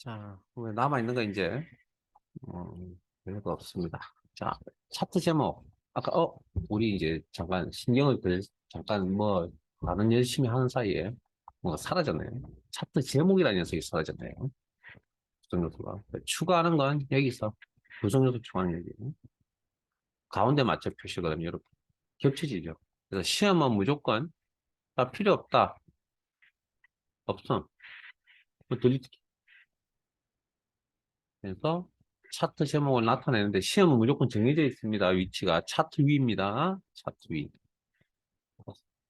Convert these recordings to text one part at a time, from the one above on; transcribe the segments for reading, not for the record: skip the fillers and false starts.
자, 그러면 남아있는 거 이제, 어, 별거 없습니다. 자, 차트 제목. 아까, 우리 이제 잠깐 잠깐 나는 열심히 하는 사이에 뭐가 사라졌네요. 차트 제목이라는 녀석이 사라졌네요. 구성 요소가. 추가하는 건 여기서 구성 요소 추가하는 얘기. 가운데 맞춰 표시거든요. 이렇게 겹쳐지죠. 그래서 시험은 무조건 필요 없다. 없어. 뭐 delete. 그래서 차트 제목을 나타내는데 시험은 무조건 정해져 있습니다. 위치가 차트 위입니다. 차트 위.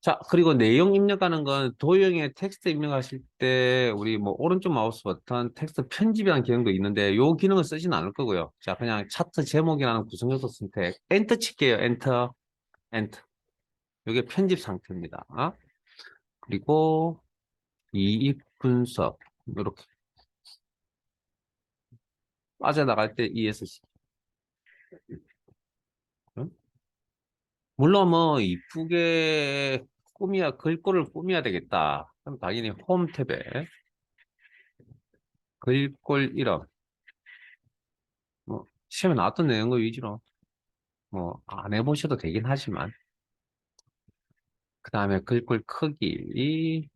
자, 그리고 내용 입력하는 건 도형에 텍스트 입력하실 때 우리 뭐 오른쪽 마우스 버튼 텍스트 편집이라는 기능도 있는데 요 기능을 쓰지는 않을 거고요. 자, 그냥 차트 제목이라는 구성 요소 선택 엔터 칠게요. 엔터. 엔터. 이게 편집 상태입니다. 그리고 이익 분석 이렇게 빠져나갈 때 ESC. 물론 뭐 이쁘게 글꼴을 꾸며야 되겠다. 그럼 당연히 홈 탭에 글꼴 이름 뭐 시험에 나왔던 내용을 위주로 뭐 안 해보셔도 되긴 하지만 그 다음에 글꼴 크기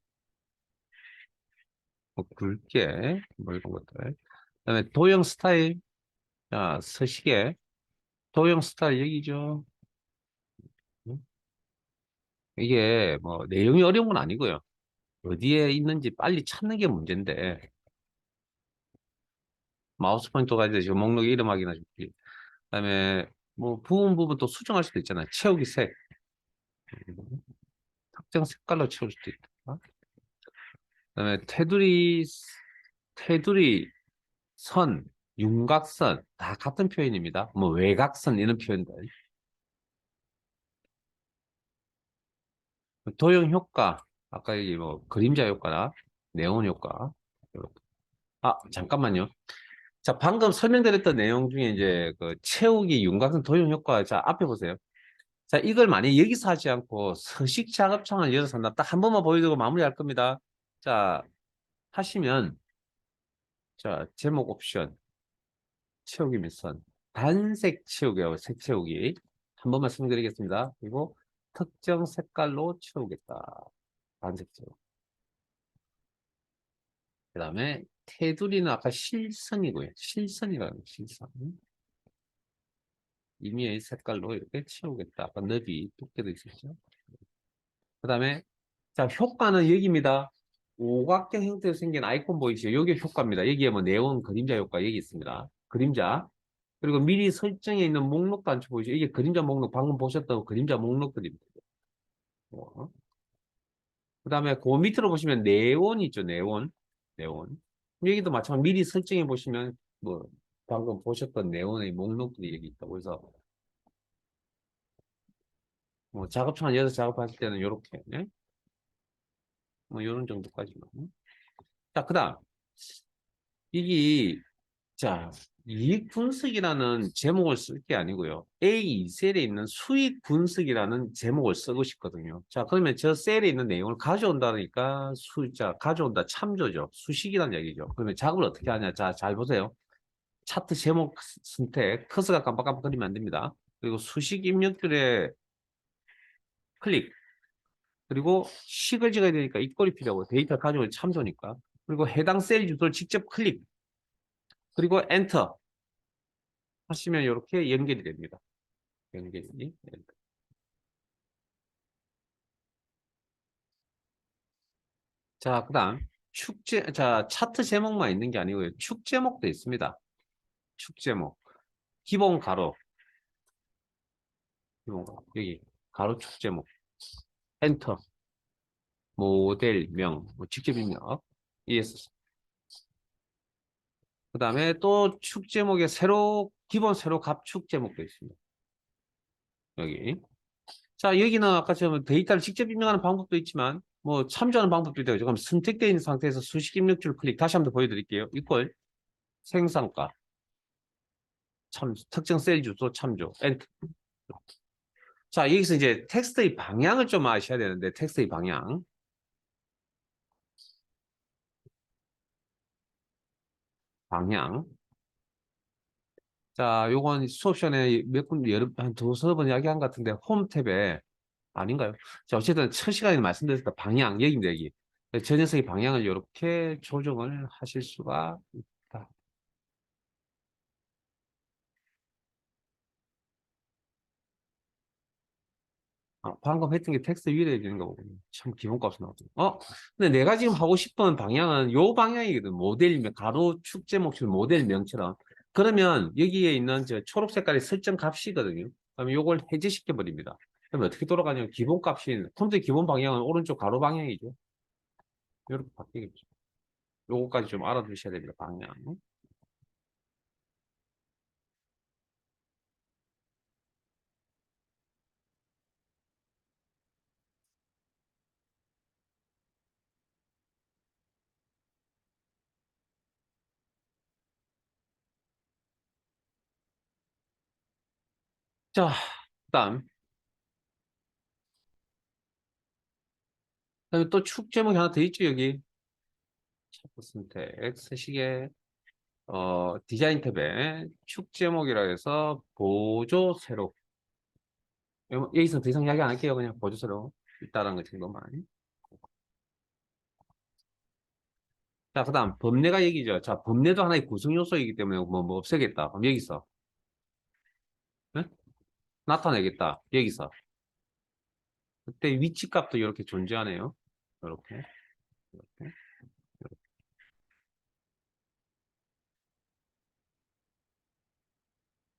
뭐 굵게 뭐 이런 것들 그 다음에 도형 스타일. 자, 서식에 도형 스타일 여기죠. 응? 이게 뭐 내용이 어려운 건 아니고요. 어디에 있는지 빨리 찾는 게 문제인데 마우스 포인터가 이제 저 목록 이름 확인하시고 그다음에 뭐 부분 또 수정할 수도 있잖아요. 채우기 색 특정 색깔로 채울 수도 있다. 그다음에 테두리 선 윤곽선 다 같은 표현입니다. 뭐 외곽선 이런 표현들. 도형 효과 아까 여기 뭐 그림자 효과나 네온 효과. 잠깐만요. 자, 방금 설명드렸던 내용 중에 이제 그 채우기 윤곽선 도형 효과. 자, 앞에 보세요. 자, 이걸 만약 여기서 하지 않고 서식 작업창을 열어서 한다. 딱 한 번만 보여주고 마무리할 겁니다. 자, 하시면, 자, 제목 옵션, 채우기 밑선, 단색 채우기하고 색 채우기. 한 번만 설명드리겠습니다. 그리고 특정 색깔로 채우겠다. 단색 채우기. 그 다음에 테두리는 아까 실선이고요. 실선이라는 실선. 임의의 색깔로 이렇게 채우겠다. 아까 너비, 두께도 있었죠. 그 다음에 자, 효과는 여기입니다. 오각형 형태로 생긴 아이콘 보이시죠? 여기 효과입니다. 여기에 뭐 네온 그림자 효과 여기 있습니다. 그림자. 그리고 미리 설정해 있는 목록 단추 보이시죠? 이게 그림자 목록 방금 보셨던 그림자 목록들입니다. 그 다음에 그 밑으로 보시면 네온 있죠? 네온. 네온. 여기도 마찬가지로 미리 설정해 보시면 뭐 방금 보셨던 네온의 목록들이 여기 있다고 해서 뭐 작업창을 열어서 작업하실 때는 이렇게 뭐 이런 정도까지만. 자, 그 다음 이게 자, 이익 분석이라는 제목을 쓸 게 아니고요. A 셀에 있는 수익 분석이라는 제목을 쓰고 싶거든요. 자, 그러면 저 셀에 있는 내용을 가져온다니까 가져온다 참조죠. 수식이라는 얘기죠. 그러면 작업을 어떻게 하냐? 자, 잘 보세요. 차트 제목 선택, 커서가 깜빡깜빡거리면 안 됩니다. 그리고 수식 입력들의 클릭, 그리고 식을 찍어야 되니까 이꼴이 필요하고 데이터 가져올 참조니까. 그리고 해당 셀 주소를 직접 클릭, 그리고 엔터 하시면 이렇게 연결이 됩니다. 연결이. 자, 그다음 차트 제목만 있는 게 아니고요. 축 제목도 있습니다. 축 제목. 기본 가로. 여기 가로 축 제목. 엔터. 모델명. 뭐 직접 입력. ES. 그다음에 또 축 제목에 기본 세로 값축 제목도 있습니다. 여기. 자, 여기는 아까처럼 데이터를 직접 입력하는 방법도 있지만 뭐 참조하는 방법도 있다고. 그럼 선택되어 있는 상태에서 수식 입력줄 클릭 다시 한번 보여드릴게요. 이걸 생산가. 특정 셀 주소 참조. 엔터. 자, 여기서 이제 텍스트의 방향을 좀 아셔야 되는데, 텍스트의 방향. 방향. 자, 요건 수업 시간에 한 두세 번 이야기한 것 같은데, 홈 탭에, 아닌가요? 자, 어쨌든 첫 시간에 말씀드렸던 방향, 얘기입니다, 얘기. 저 녀석의 방향을 이렇게 조정을 하실 수가 있다. 방금 했던 게 텍스트 위에 되는 거거든요. 참 기본값이 나왔죠. 근데 내가 지금 하고 싶은 방향은 요 방향이거든. 모델명, 가로 축 제목처럼 모델명처럼. 그러면 여기에 있는 저 초록 색깔의 설정 값이거든요. 그러면 요걸 해제시켜 버립니다. 그러면 어떻게 돌아가냐면 기본값인 컴퓨터 기본 방향은 오른쪽 가로 방향이죠. 이렇게 바뀌겠죠. 요거까지 좀 알아두셔야 됩니다. 방향. 자, 그다음에 또 축 제목이 하나 더 있죠, 여기. 샤프 선택, 쓰시개. 디자인 탭에 축 제목이라 해서 보조 세로. 여기서 더 이상 이야기 안 할게요. 그냥 보조 세로 있다는 거 정도만. 자, 그 다음 범례가 얘기죠. 자, 범례도 하나의 구성 요소이기 때문에 뭐 없애겠다. 그럼 여기서 네? 나타내겠다. 여기서 그때 위치 값도 이렇게 존재하네요. 이렇게. 이렇게.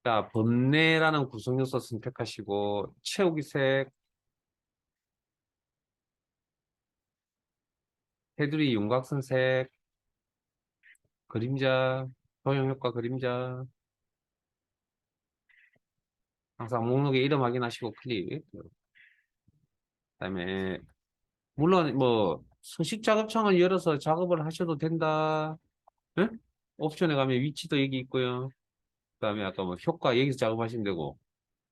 자, 범례라는 구성 요소 선택하시고 채우기 색, 테두리 윤곽선 색, 그림자, 도형 효과 그림자. 항상 목록에 이름 확인하시고 클릭. 그다음에 물론 뭐 서식 작업창을 열어서 작업을 하셔도 된다. 예? 옵션에 가면 위치도 여기 있고요. 그다음에 아까 뭐 효과 여기서 작업하시면 되고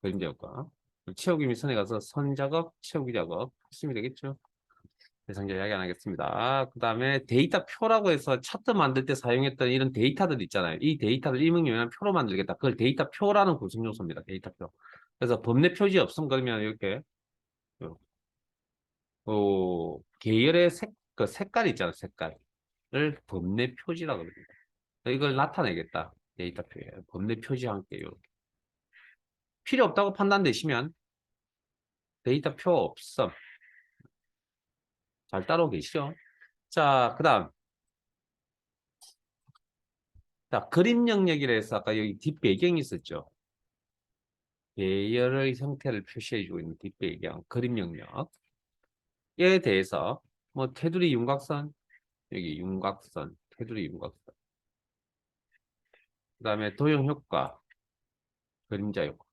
그림자 효과. 채우기 및 선에 가서 선 작업, 채우기 작업 하시면 되겠죠. 대상자 이야기 안 하겠습니다. 그다음에 데이터 표라고 해서 차트 만들 때 사용했던 이런 데이터들 있잖아요. 이 데이터를 일목요연한 표로 만들겠다. 그걸 데이터 표라는 구성 요소입니다. 데이터 표. 그래서 법내 표지 없음 그러면 이렇게 계열의 그 색깔 있잖아, 색깔을 범례 표지라고 그럽니다. 이걸 나타내겠다. 데이터표에. 범례 표지와 함께 이렇게. 필요 없다고 판단되시면 데이터표 없음. 잘 따라오고 계시죠? 자, 그 다음. 자, 그림 영역이라 해서 아까 여기 뒷배경이 있었죠. 계열의 형태를 표시해주고 있는 뒷배경, 그림 영역에 대해서 뭐 테두리 윤곽선, 여기 윤곽선, 테두리 윤곽선. 그 다음에 도형 효과, 그림자 효과.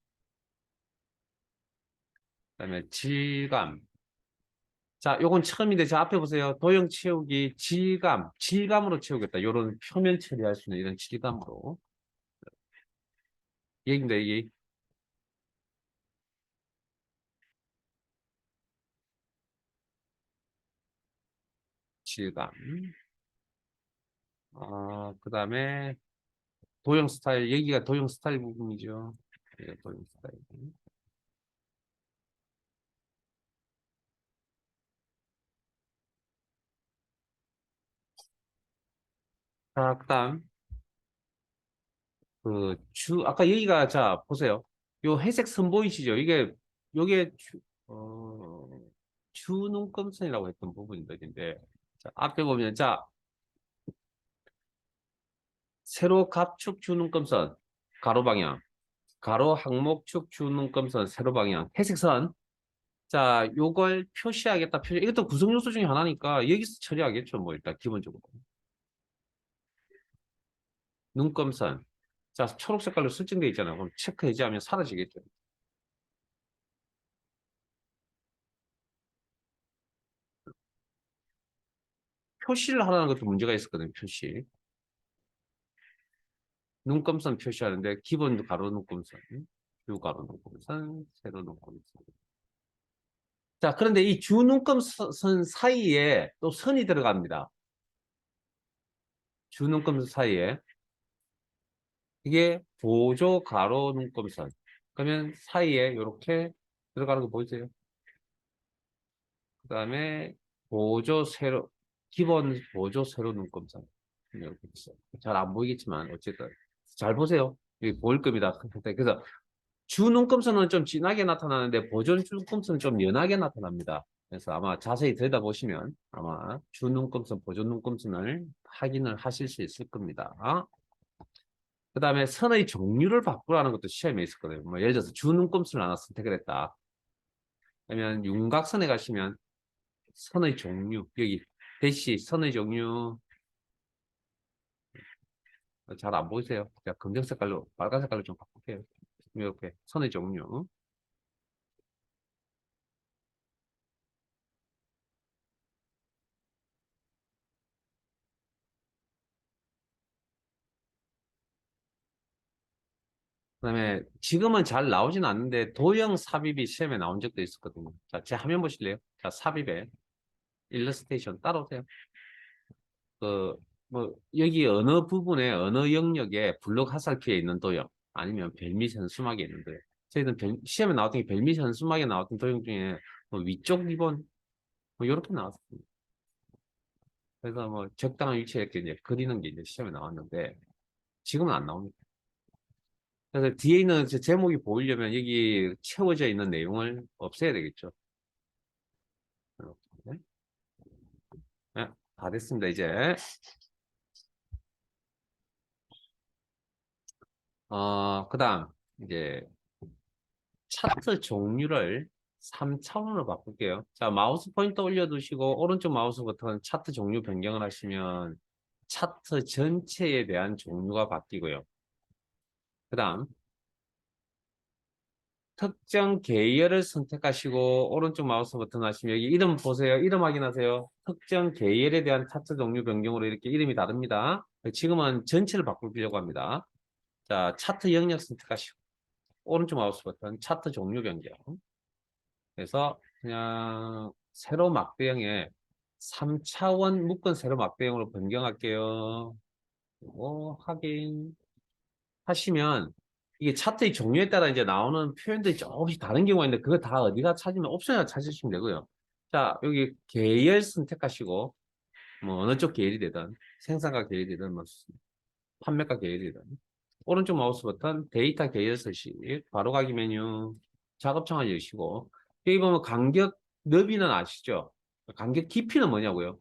그다음에 질감. 자, 요건 처음인데 저 앞에 보세요. 도형 채우기 질감, 질감으로 채우겠다. 요런 표면 처리할 수 있는 이런 질감으로. 얘기입니다, 얘기. 질감. 그다음에 도형 스타일. 여기가 도형 스타일 부분이죠. 예, 도형 스타일. 자, 그다음 아까 여기가 자 보세요. 요 회색 선 보이시죠? 요게 주눈금선이라고 했던 부분인데, 자, 앞에 보면 자 세로 갑축 주눈금선 가로 방향, 가로 항목축 주눈금선 세로 방향, 회색 선. 자, 요걸 표시하겠다. 이것도 구성 요소 중에 하나니까 여기서 처리하겠죠. 뭐 일단 기본적으로 눈금선. 자, 초록 색깔로 설정되어 있잖아요. 그럼 체크 해제하면 사라지겠죠. 표시를 하라는 것도 문제가 있었거든요. 표시. 눈금선 표시하는데 기본 가로 눈금선, 유 가로 눈금선, 세로 눈금선. 자, 그런데 이 주 눈금선 사이에 또 선이 들어갑니다. 주 눈금선 사이에. 이게 보조 가로 눈금선. 그러면 사이에 이렇게 들어가는 거 보이세요? 그 다음에 보조 세로, 기본 보조 세로 눈금선. 이렇게 있어요. 잘 안 보이겠지만, 어쨌든. 잘 보세요. 여기 보일 겁니다. 그래서 주 눈금선은 좀 진하게 나타나는데, 보조 눈금선은 좀 연하게 나타납니다. 그래서 아마 자세히 들여다보시면 아마 주 눈금선, 보조 눈금선을 확인을 하실 수 있을 겁니다. 그 다음에 선의 종류를 바꾸라는 것도 시험에 있었거든요. 뭐 예를 들어서 주 눈금선을 하나 선택을 했다. 그러면 윤곽선에 가시면 선의 종류, 여기 대시 선의 종류 잘 안 보이세요? 제가 검정 색깔로, 빨간 색깔로 좀 바꿀게요. 이렇게 선의 종류. 그다음에 지금은 잘 나오진 않는데 도형 삽입이 시험에 나온 적도 있었거든요. 자, 제 화면 보실래요? 자, 삽입에 일러스테이션 따라오세요. 그, 뭐, 여기 어느 부분에, 어느 영역에 블록 화살표에 있는 도형, 아니면 별빛 현수막에 있는 도형. 저희는 시험에 나왔던 게 별빛 현수막에 나왔던 도형 중에 뭐 위쪽 리본, 뭐, 이렇게 나왔습니다. 그래서 뭐, 적당한 위치에 이렇게 이제 그리는 게 이제 시험에 나왔는데, 지금은 안 나옵니다. 그래서 뒤에 있는 제목이 보이려면 여기 채워져 있는 내용을 없애야 되겠죠. 이렇게. 네, 다 됐습니다, 이제. 그 다음, 이제, 차트 종류를 3차원으로 바꿀게요. 자, 마우스 포인터 올려두시고, 오른쪽 마우스 버튼 차트 종류 변경을 하시면, 차트 전체에 대한 종류가 바뀌고요. 그 다음, 특정 계열을 선택하시고, 오른쪽 마우스 버튼 하시면, 여기 이름 보세요. 이름 확인하세요. 특정 계열에 대한 차트 종류 변경으로 이렇게 이름이 다릅니다. 지금은 전체를 바꾸려고 합니다. 자, 차트 영역 선택하시고, 오른쪽 마우스 버튼 차트 종류 변경. 그래서 그냥 세로 막대형에 3차원 묶은 세로 막대형으로 변경할게요. 확인 하시면 이게 차트의 종류에 따라 이제 나오는 표현들이 조금씩 다른 경우가 있는데 그거 다 어디가 찾으면 옵션을 찾으시면 되고요. 자, 여기 계열 선택하시고 뭐 어느 쪽 계열이 되든 생산과 계열이 되든 뭐 판매가 계열이 되든 오른쪽 마우스 버튼 데이터 계열 서식 바로 가기 메뉴 작업창을 여시고 여기 보면 간격 너비는 아시죠? 간격 깊이는 뭐냐고요?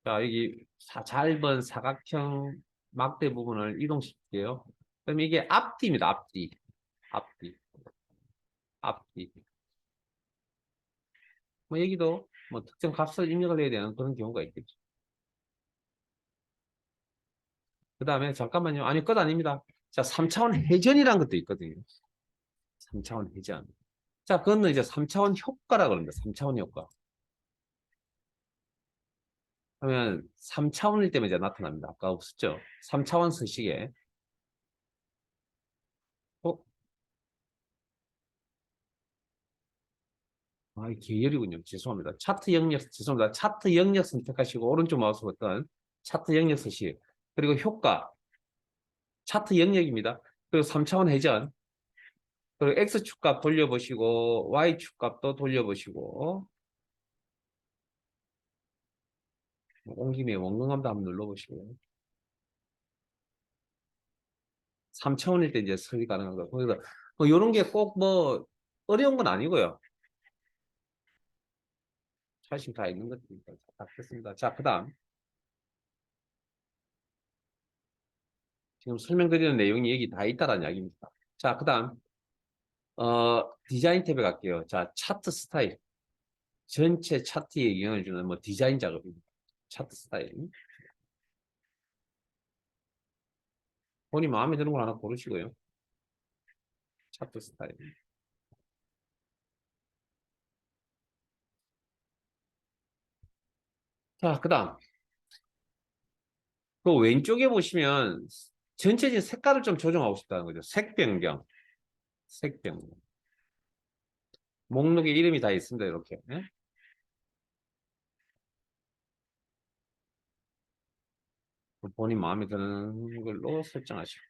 자, 여기 짧은 사각형 막대 부분을 이동시킬게요. 그럼 이게 앞뒤입니다. 앞뒤. 앞뒤. 앞뒤. 뭐 여기도 뭐 특정 값을 입력을 해야 되는 그런 경우가 있겠죠. 그 다음에 잠깐만요. 아니, 끝 아닙니다. 자, 3차원 회전이라는 것도 있거든요. 3차원 회전. 자, 그거는 이제 3차원 효과라 그럽니다. 3차원 효과. 그러면 3차원일 때만 이제 나타납니다. 아까 없었죠? 3차원 서식에. 어? 계열이군요. 죄송합니다. 차트 영역, 죄송합니다. 차트 영역 선택하시고, 오른쪽 마우스 버튼, 차트 영역 서식. 그리고 효과, 차트 영역입니다. 그리고 3차원 회전, 그리고 X축 값 돌려보시고, Y축 값도 돌려보시고, 온 김에 원근감도 한번 눌러보시고요. 3차원일 때 이제 설계 가능한 거. 그래서 뭐 이런 게 꼭 뭐 어려운 건 아니고요. 사실 다 있는 것들이니까 다 됐습니다. 자, 그 다음. 지금 설명드리는 내용이 여기 다 있다라는 이야기입니다. 자, 그 다음. 디자인 탭에 갈게요. 자, 차트 스타일. 전체 차트에 영향을 주는 뭐 디자인 작업입니다. 차트 스타일. 본인 마음에 드는 걸 하나 고르시고요. 차트 스타일. 자, 그 다음. 그 왼쪽에 보시면 전체적인 색깔을 좀 조정하고 싶다는 거죠. 색 변경. 색 변경. 목록에 이름이 다 있습니다. 이렇게. 예? 본인 마음에 드는 걸로 설정하시고.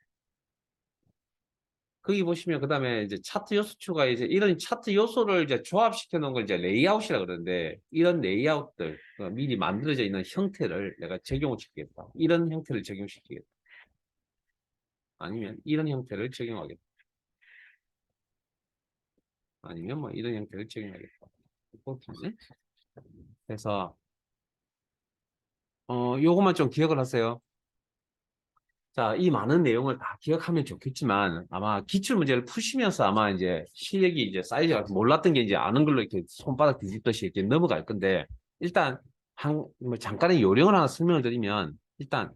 거기 보시면 그 다음에 이제 차트 요소추가 이제 이런 차트 요소를 이제 조합시켜 놓은 걸 이제 레이아웃이라 그러는데 이런 레이아웃들 미리 만들어져 있는 형태를 내가 적용을 시키겠다. 이런 형태를 적용시키겠다. 아니면 이런 형태를 적용하겠다. 아니면 뭐 이런 형태를 적용하겠다. 그렇겠네. 그래서 요것만 좀 기억을 하세요. 자, 이 많은 내용을 다 기억하면 좋겠지만 아마 기출문제를 푸시면서 아마 이제 실력이 이제 쌓이지 몰랐던 게 이제 아는 걸로 이렇게 손바닥 뒤집듯이 이렇게 넘어갈 건데 일단 뭐 잠깐의 요령을 하나 설명을 드리면 일단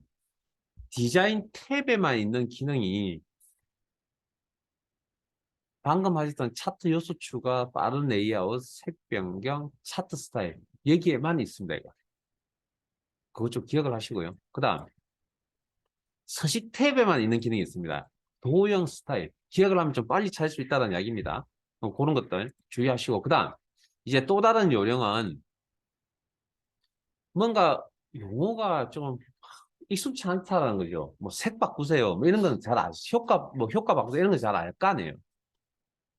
디자인 탭에만 있는 기능이 방금 하셨던 차트 요소 추가, 빠른 레이아웃, 색 변경, 차트 스타일 여기에만 있습니다. 이거. 그거 좀 기억을 하시고요. 그 다음 서식 탭에만 있는 기능이 있습니다. 도형 스타일. 기억을 하면 좀 빨리 찾을 수 있다는 이야기입니다. 그런 것들 주의하시고. 그 다음, 이제 또 다른 요령은 뭔가 용어가 좀 익숙치 않다는 거죠. 뭐 색 바꾸세요. 뭐 이런 건 잘 효과 바꾸세요. 이런 거 잘 알 거 아니에요.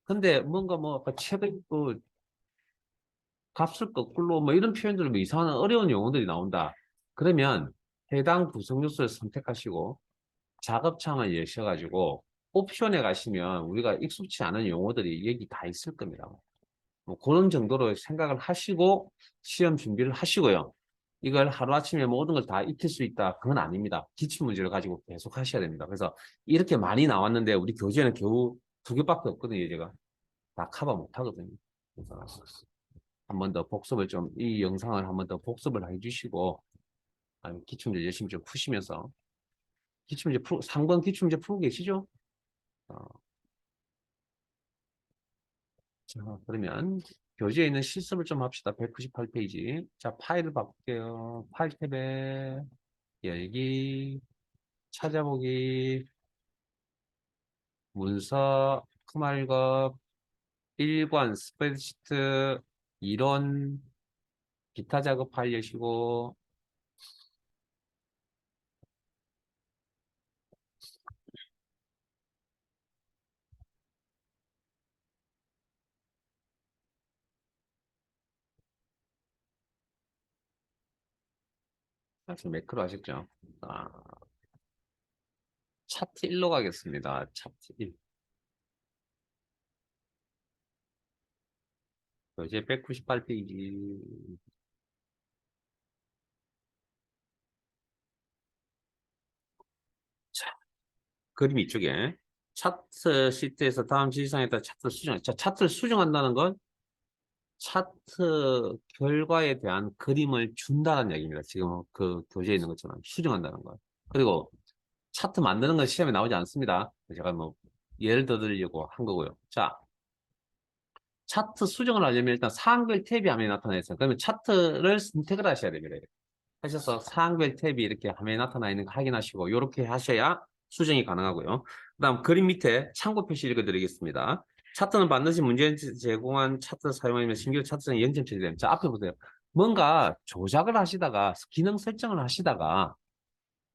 근데 뭔가 뭐 아까 최근 그 값을 거꾸로 뭐 이런 표현들 뭐 이상한 어려운 용어들이 나온다. 그러면 해당 구성 요소를 선택하시고 작업창을 여셔가지고 옵션에 가시면 우리가 익숙치 않은 용어들이 여기 다 있을 겁니다. 뭐 그런 정도로 생각을 하시고 시험 준비를 하시고요. 이걸 하루아침에 모든 걸 다 익힐 수 있다. 그건 아닙니다. 기출문제를 가지고 계속 하셔야 됩니다. 그래서 이렇게 많이 나왔는데 우리 교재는 겨우 2개밖에 없거든요. 제가 다 커버 못 하거든요. 그래서 한 번 더 복습을 좀, 이 영상을 한 번 더 복습을 해주시고 기출문제 열심히 좀 푸시면서 3번 기출문제 풀고 계시죠? 어, 자, 그러면 교재에 있는 실습을 좀 합시다. 198페이지. 자, 파일을 바꿀게요. 파일 탭에 열기, 찾아보기, 문서, 크말급, 일관, 스프레드시트, 이론, 기타 작업 파일 여시고, 지금 매크로 하셨죠? 아, 차트 1로 가겠습니다. 차트 1. 교재 198페이지. 자, 그림 이쪽에. 차트 시트에서 다음 지시사항에 따라 차트를 수정. 자, 차트를 수정한다는 건 차트 결과에 대한 그림을 준다는 얘기입니다. 지금 그 교재에 있는 것처럼 수정한다는 거. 그리고 차트 만드는 건 시험에 나오지 않습니다. 제가 뭐 예를 들어 드리려고 한 거고요. 자, 차트 수정을 하려면 일단 사항별 탭이 화면에 나타나 있어요. 그러면 차트를 선택을 하셔야 됩니다. 하셔서 사항별 탭이 이렇게 화면에 나타나 있는 거 확인하시고 이렇게 하셔야 수정이 가능하고요. 그다음 그림 밑에 참고 표시 읽어드리겠습니다. 차트는 반드시 문제 제공한 차트 사용하면 신규 차트는 0점 처리됩니다. 자, 앞에 보세요. 뭔가 조작을 하시다가 기능 설정을 하시다가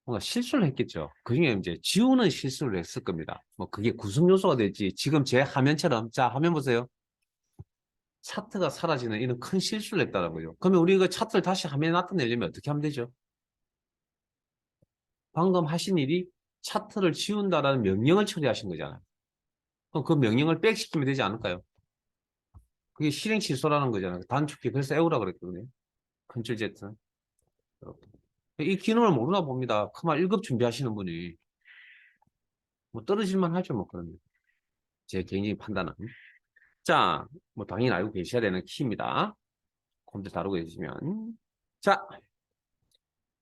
뭔가 실수를 했겠죠. 그중에 이제 지우는 실수를 했을 겁니다. 뭐 그게 구성 요소가 될지 지금 제 화면처럼 자, 화면 보세요. 차트가 사라지는 이런 큰 실수를 했다는 거죠. 그러면 우리 그 차트를 다시 화면에 나타내려면 어떻게 하면 되죠? 방금 하신 일이 차트를 지운다라는 명령을 처리하신 거잖아요. 그럼 그 명령을 백시키면 되지 않을까요? 그게 실행 취소라는 거잖아요. 단축키 그래서 에우라 그랬거든요. 컨트롤 Z. 이 기능을 모르나 봅니다. 그만 1급 준비하시는 분이 뭐 떨어질만 하죠, 뭐 그러면. 제 개인적인 판단은. 자, 뭐 당연히 알고 계셔야 되는 키입니다. 컴퓨터 다루고 계시면. 자,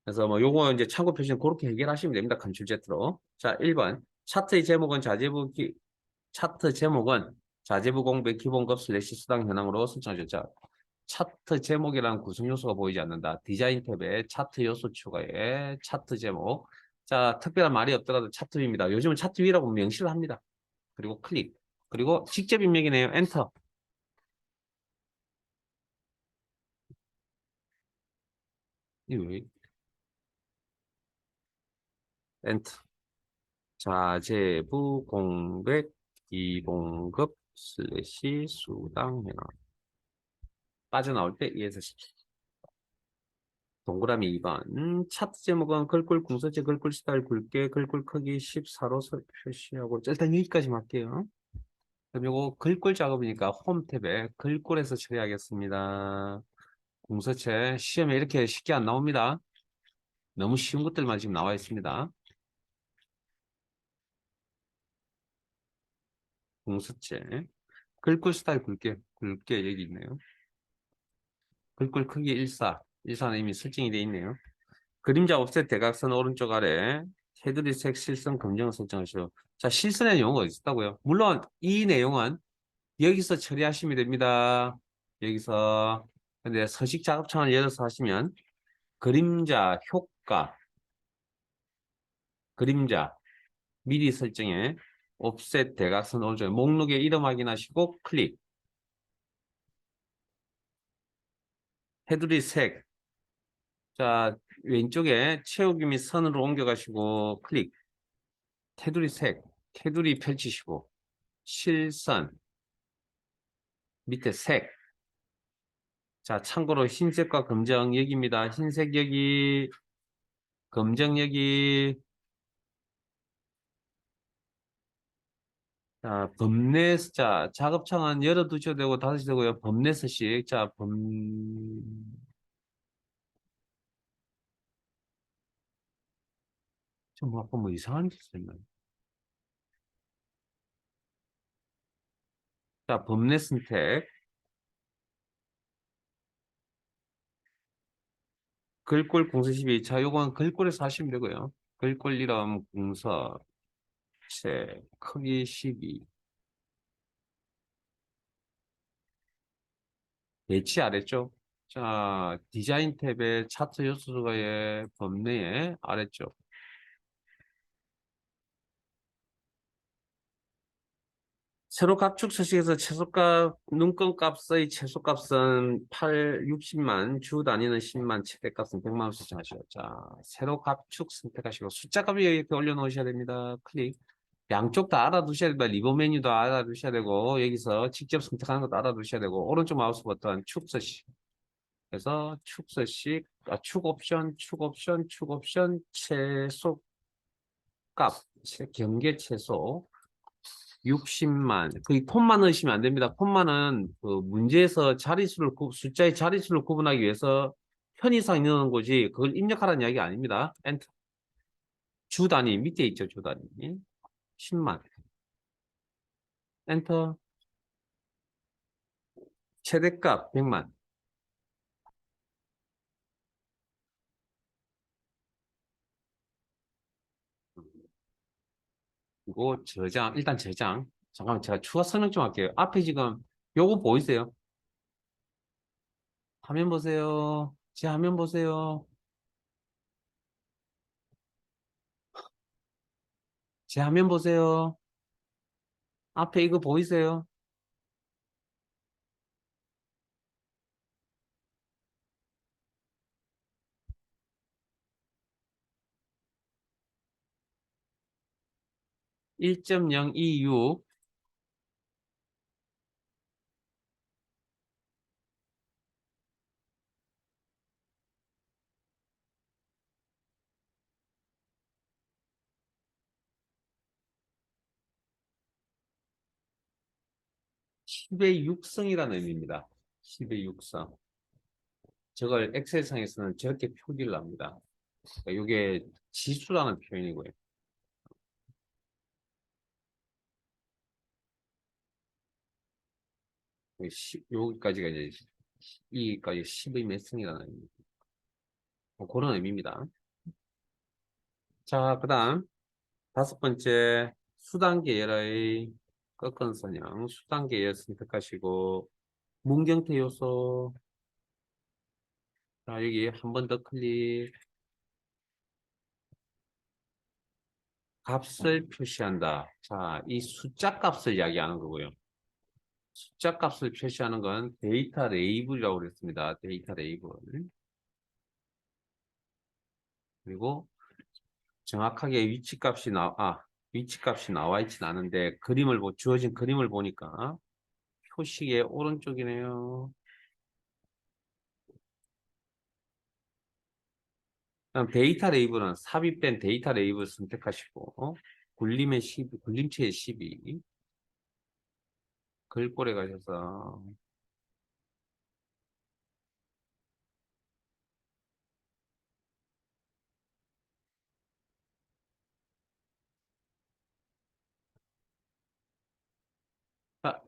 그래서 뭐 요거 이제 참고 표시는 그렇게 해결하시면 됩니다. 컨트롤 Z로. 자, 1번. 차트 제목은 자재부 공부의 기본급 슬래시 수당 현황으로 설정하셨죠. 차트 제목이라는 구성 요소가 보이지 않는다. 디자인 탭에 차트 요소 추가에 차트 제목. 자, 특별한 말이 없더라도 차트입니다. 요즘은 차트위라고 명시를 합니다. 그리고 클릭. 그리고 직접 입력이네요. 엔터. 이거 왜? 엔터. 자재부 공백 기본급 슬래시 수당 현황. 빠져나올 때 2에서 10. 동그라미 2번. 차트 제목은 글꼴 궁서체 글꼴 스타일 굵게 글꼴 크기 14로 표시하고 일단 여기까지만 할게요. 그럼 요거 글꼴 작업이니까 홈 탭에 글꼴에서 처리하겠습니다. 궁서체 시험에 이렇게 쉽게 안 나옵니다. 너무 쉬운 것들만 지금 나와 있습니다. 궁서체 글꼴 스타일 굵게 여기 있네요. 글꼴 크기 14. 14는 이미 설정이 되어 있네요. 그림자 옵셋 대각선 오른쪽 아래 테두리 색 실선 검정을 설정하시오. 자, 실선의 용어가 있었다고요. 물론 이 내용은 여기서 처리하시면 됩니다. 여기서. 근데 서식 작업창을 열어서 하시면 그림자 효과, 그림자 미리 설정에 옵셋 대각선 오른쪽에 목록의 이름 확인하시고 클릭. 테두리 색. 자, 왼쪽에 채우기 및 선으로 옮겨가시고 클릭. 테두리 색, 테두리 펼치시고 실선 밑에 색. 자, 참고로 흰색과 검정 여기입니다. 흰색 여기, 검정 여기. 자, 범례, 자, 작업창은 열어두셔도 되고 닫으셔도 되고요. 범례서식. 자, 좀 아까 뭐 이상한 게 있었나요? 자, 범례 선택. 글꼴 궁서 12. 자, 요건 글꼴에서 하시면 되고요. 글꼴 이름 궁서, 책, 크기 12. 배치 아래쪽. 자, 디자인 탭의 차트 요소가의 범례의 아래쪽. 세로 각축 서식에서 최소값, 눈금값의 최소값은 60만, 주 단위는 10만, 최대값은 100만 원 설정하시오. 자, 세로 각축 선택하시고 숫자값을 이렇게 올려놓으셔야 됩니다. 클릭. 양쪽 다 알아두셔야 됩니다. 리본 메뉴도 알아두셔야 되고 여기서 직접 선택하는 것도 알아두셔야 되고 오른쪽 마우스 버튼 축 서식. 그래서 축 서식, 축 옵션, 축 옵션, 축 옵션, 최소 값, 경계 최소. 60만. 그 콤마 넣으시면 안 됩니다. 콤마는 그 문제에서 숫자의 자릿수를 구분하기 위해서 편의상 넣는 거지, 그걸 입력하라는 이야기 아닙니다. 엔터. 주 단위, 밑에 있죠, 주 단위. 10만. 엔터. 최대값 100만. 그리고 저장, 일단 저장. 잠깐만, 제가 추가 설명 좀 할게요. 앞에 지금 요거 보이세요? 화면 보세요. 제 화면 보세요. 제 화면 보세요. 앞에 이거 보이세요? 1.026. 10의 6성이라는 의미입니다. 10의 6성. 저걸 엑셀상에서는 저렇게 표기를 합니다. 그러니까 이게 지수라는 표현이고요. 여기까지가 이제 이까지 10의 몇 승이라는 의미. 뭐 그런 의미입니다. 자, 그다음 다섯 번째 수단 계열의 꺾은 선형 수단 계열 선택하시고 문경태 요소. 자, 여기 한 번 더 클릭. 값을 표시한다. 자, 이 숫자 값을 이야기하는 거고요. 숫자 값을 표시하는 건 데이터 레이블이라고 그랬습니다. 데이터 레이블. 그리고 정확하게 위치 값이 위치값이 나와 있진 않은데 주어진 그림을 보니까 표식의 오른쪽이네요. 그럼 데이터 레이블은 삽입된 데이터 레이블 선택하시고 굴림체의 12 글꼴에 가셔서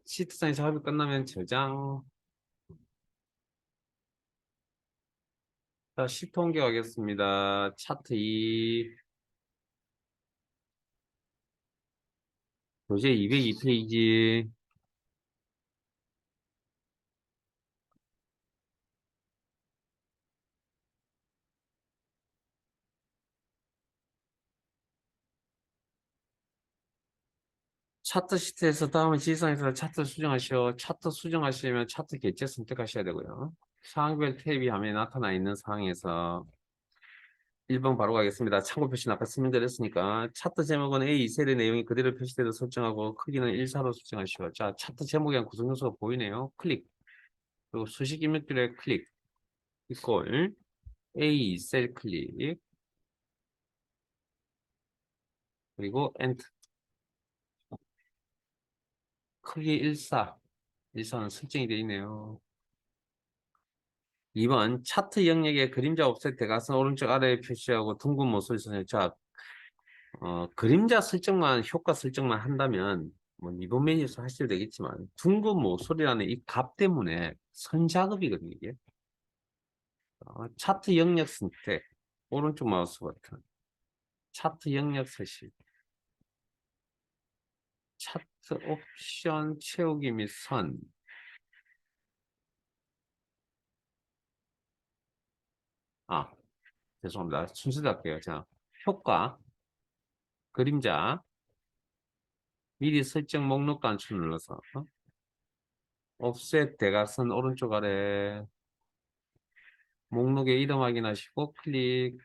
시트상에 작업이 끝나면 저장. 자, 시트 옮겨가겠습니다. 차트 2 교재 202페이지. 차트 시트에서 다음은 지시사항에서 차트 수정하시오. 차트 수정하시려면 차트 개체 선택하셔야 되고요. 사항별 탭이 화면에 나타나 있는 상황에서 1번 바로 가겠습니다. 참고 표시는 아까 설명드렸으니까 차트 제목은 A2셀의 내용이 그대로 표시되도록 설정하고 크기는 1사로 설정하시오. 자, 차트 제목에 한 구성 요소가 보이네요. 클릭. 그리고 수식 입력줄에 클릭. 이꼴 A2셀 클릭. 그리고 엔터. 크기 1사. 1사는 설정이 되어 있네요. 2번 차트 영역에 그림자 옵셋 대각선 오른쪽 아래에 표시하고 둥근 모서리 선을. 자, 그림자 설정만 효과 설정만 한다면 뭐 리본 메뉴에서 하셔도 되겠지만 둥근 모서리라는 이 값 때문에 선 작업이거든요. 이게. 차트 영역 선택 오른쪽 마우스 버튼 차트 영역 서식 차트 옵션 채우기 및 선. 아, 죄송합니다. 순서대로 할게요. 자, 효과 그림자 미리 설정 목록 단추 눌러서 옵셋 대각선 오른쪽 아래 목록의 이름 확인하시고 클릭.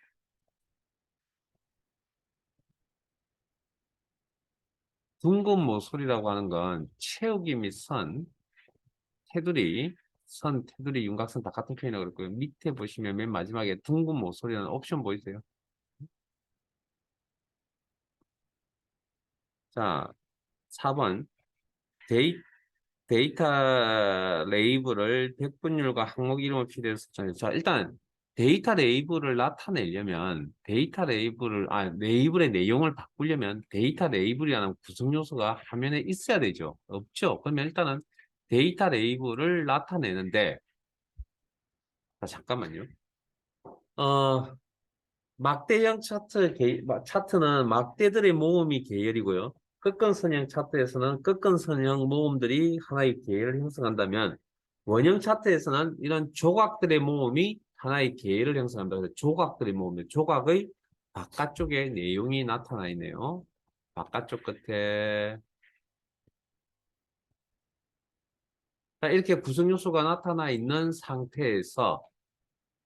둥근 모서리라고 하는 건 채우기 및 선, 테두리, 선, 테두리, 윤곽선 다 같은 표현이라고 그랬고요. 밑에 보시면 맨 마지막에 둥근 모서리라는 옵션 보이세요? 자, 4번 데이터 레이블을 백분율과 항목 이름을 필요해서 설정해요. 자, 일단 데이터 레이블을 나타내려면 레이블의 내용을 바꾸려면 데이터 레이블이라는 구성 요소가 화면에 있어야 되죠. 없죠. 그러면 일단은 데이터 레이블을 나타내는데. 자, 잠깐만요. 어, 막대형 차트는 막대들의 모음이 계열이고요. 끝근선형 차트에서는 끝근선형 모음들이 하나의 계열을 형성한다면 원형 차트에서는 이런 조각들의 모음이 하나의 계열을 형성한다. 그래서 조각들의 모음, 조각의 바깥쪽에 내용이 나타나 있네요. 바깥쪽 끝에. 자, 이렇게 구성 요소가 나타나 있는 상태에서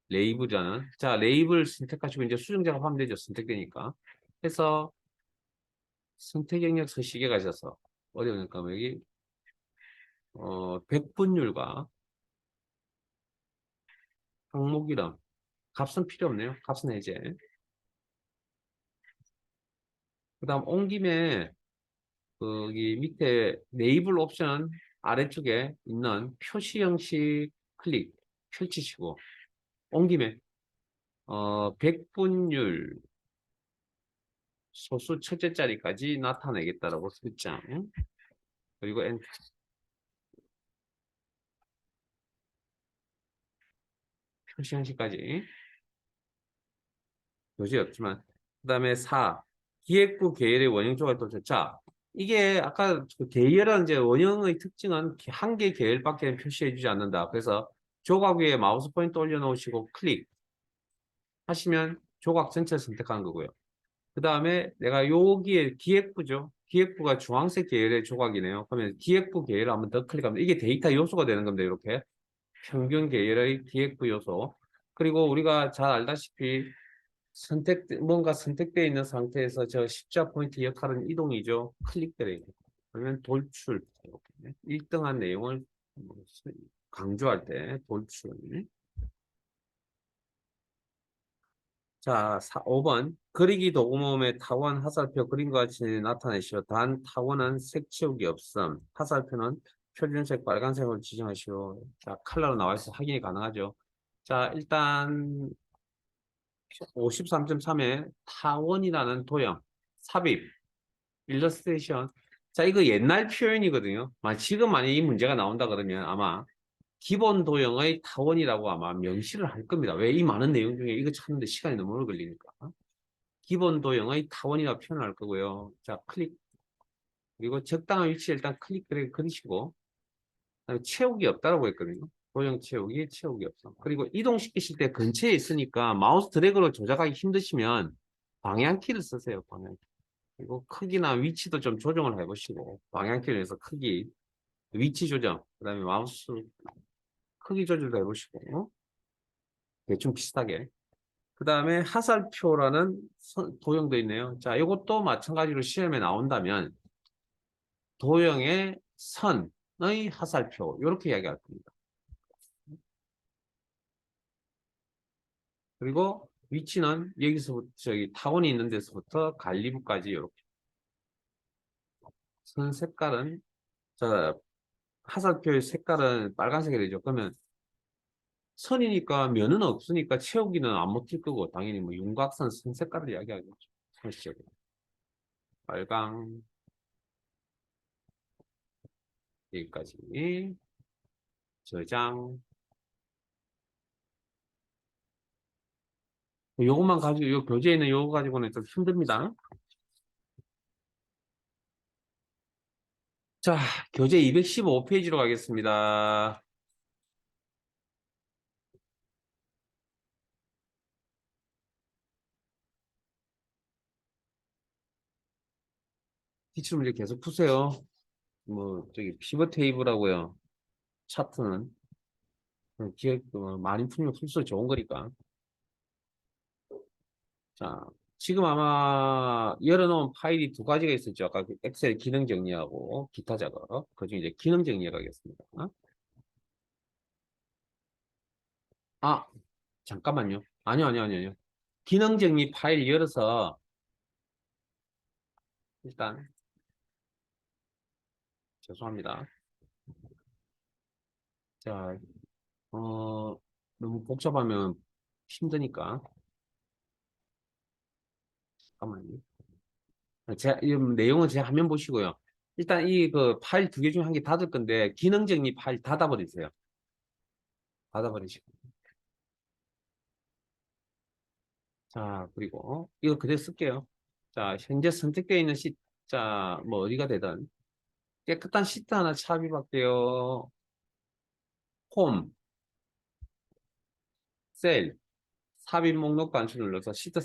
레이블 선택하시고 이제 수정 작업하면 되죠. 선택되니까. 해서 선택 영역 서식에 가셔서 어디 오니까 여기 백분율과 항목 이름 값은 필요 없네요. 값은 해제. 그 다음 온 김에 거기 밑에 네이블 옵션 아래쪽에 있는 표시 형식 클릭 펼치시고 온 김에 백분율 소수 첫째 자리까지 나타내겠다라고 설정. 그리고 엔터. 표시 형식까지 요지 없지만. 그 다음에 4 기획부 계열의 원형 조각을 또 자, 이게 아까 그 계열은 이제 원형의 특징은 한 개 계열밖에 표시해 주지 않는다. 그래서 조각 위에 마우스 포인트 올려놓으시고 클릭 하시면 조각 전체를 선택하는 거고요. 그 다음에 내가 여기에 기획부죠. 기획부가 주황색 계열의 조각이네요. 그러면 기획부 계열을 한번 더 클릭하면 이게 데이터 요소가 되는 겁니다. 이렇게 평균 계열의 기획부 요소. 그리고 우리가 잘 알다시피 뭔가 선택되어 있는 상태에서 저 십자 포인트 역할은 이동이죠. 클릭되어 그러면 돌출. 이렇게 1등한 내용을 뭐 강조할 때 돌출. 자, 5번. 그리기 도구모음의 타원, 화살표 그림과 같이 나타내시오. 단, 타원은 색 채우기 없음. 화살표는 표준색 빨간색으로 지정하시오. 자, 컬러로 나와 있어 확인이 가능하죠. 자, 일단 53.3에 타원이라는 도형, 삽입, 일러스트레이션. 자, 이거 옛날 표현이거든요. 지금 만약 이 문제가 나온다 그러면 아마 기본 도형의 타원이라고 아마 명시를 할 겁니다. 왜 이 많은 내용 중에 이거 찾는데 시간이 너무 오래 걸리니까. 기본 도형의 타원이라고 표현할 거고요. 자, 클릭. 그리고 적당한 위치에 일단 클릭 드래그 그리시고, 그다음에 채우기 없다라고 했거든요. 도형 채우기 없어. 그리고 이동시키실 때 근처에 있으니까 마우스 드래그로 조작하기 힘드시면 방향키를 쓰세요. 방향키. 그리고 크기나 위치도 좀 조정을 해보시고, 방향키를 해서 크기, 위치 조정, 그다음에 마우스 크기 조절도 해보시고, 대충 비슷하게. 그 다음에 하살표라는 도형도 있네요. 자, 이것도 마찬가지로 시험에 나온다면 도형의 선의 하살표 이렇게 이야기할 겁니다. 그리고 위치는 여기서부터 저기 타원이 있는 데서부터 갈리부까지 이렇게. 선 색깔은 자 하살표의 색깔은 빨간색이 되죠. 그러면 선이니까 면은 없으니까 채우기는 안 먹힐 거고 당연히 뭐 윤곽선 선 색깔을 이야기하겠죠. 선식 빨강 여기까지 저장. 요것만 가지고, 요 교재에 있는 요거 가지고는 좀 힘듭니다. 자, 교재 215페이지로 가겠습니다. 기출 문제 계속 푸세요. 뭐, 저기, 피벗 테이블하고요. 차트는. 기억, 많이 풀면 풀수록 좋은 거니까. 자, 지금 아마 열어놓은 파일이 두 가지가 있었죠. 아까 그 엑셀 기능 정리하고 기타 작업. 그중에 이제 기능 정리해 가겠습니다. 아, 잠깐만요. 아니요. 기능 정리 파일 열어서 일단 죄송합니다. 자, 너무 복잡하면 힘드니까. 잠깐만요. 이 내용은 제 화면 보시고요. 일단 이 그 파일 두 개 중에 한 개 닫을 건데, 기능 정리 파일 닫아버리세요. 닫아버리시고. 자, 그리고 이거 그대로 쓸게요. 자, 현재 선택되어 있는 자, 뭐 어디가 되든 깨끗한 시트 하나 삽입할게요. 홈, 셀, 삽입 목록 단추 눌러서 시트.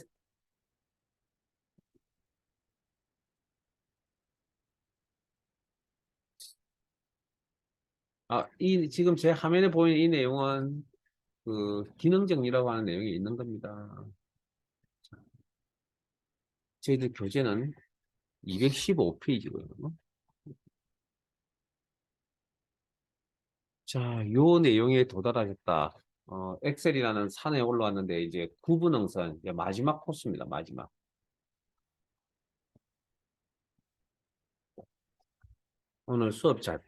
지금 제 화면에 보이는 이 내용은 그 기능 정리라고 하는 내용이 있는 겁니다. 저희들 교재는 215페이지고요. 자, 요 내용에 도달하셨다. 엑셀이라는 산에 올라왔는데 이제 구분응선 이제 마지막 코스입니다. 마지막. 오늘 수업 잘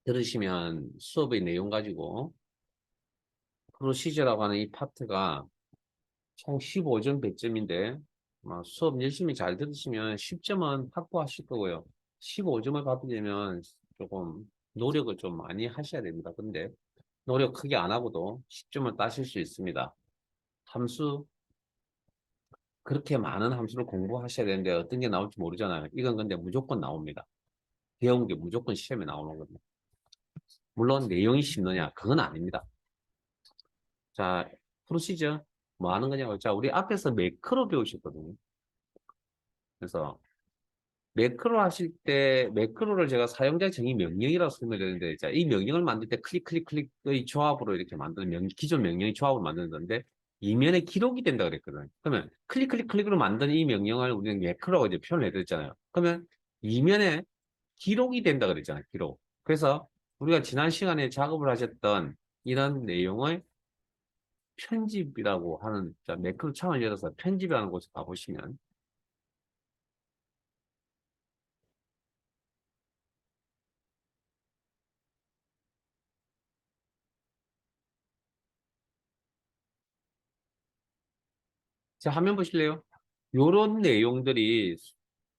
들으시면 수업의 내용 가지고 프로시저라고 하는 이 파트가 총 15점 100점인데 수업 열심히 잘 들으시면 10점은 확보하실 거고요. 15점을 받으려면 조금 노력을 좀 많이 하셔야 됩니다. 근데 노력 크게 안 하고도 10점을 따실 수 있습니다. 함수 그렇게 많은 함수를 공부하셔야 되는데 어떤 게 나올지 모르잖아요. 이건 근데 무조건 나옵니다. 배운 게 무조건 시험에 나오는 겁니다. 물론 내용이 쉽느냐 그건 아닙니다. 자, 프로시저 뭐 하는 거냐고. 자, 우리 앞에서 매크로 배우셨거든요. 그래서 매크로 하실 때 매크로를 제가 사용자 정의 명령이라고 설명드렸는데, 자, 이 명령을 만들 때 클릭 클릭 클릭의 조합으로 이렇게 만드는 기존 명령의 조합을 만드는 건데, 이면에 기록이 된다 그랬거든. 그러면 클릭으로 만든 이 명령을 우리는 매크로라고 이제 표현을 해드렸잖아요. 그러면 이면에 기록이 된다 그랬잖아요. 기록. 그래서 우리가 지난 시간에 작업을 하셨던 이런 내용을 편집이라고 하는, 자, 매크로 창을 열어서 편집이라는 곳에 가보시면, 자, 화면 보실래요? 요런 내용들이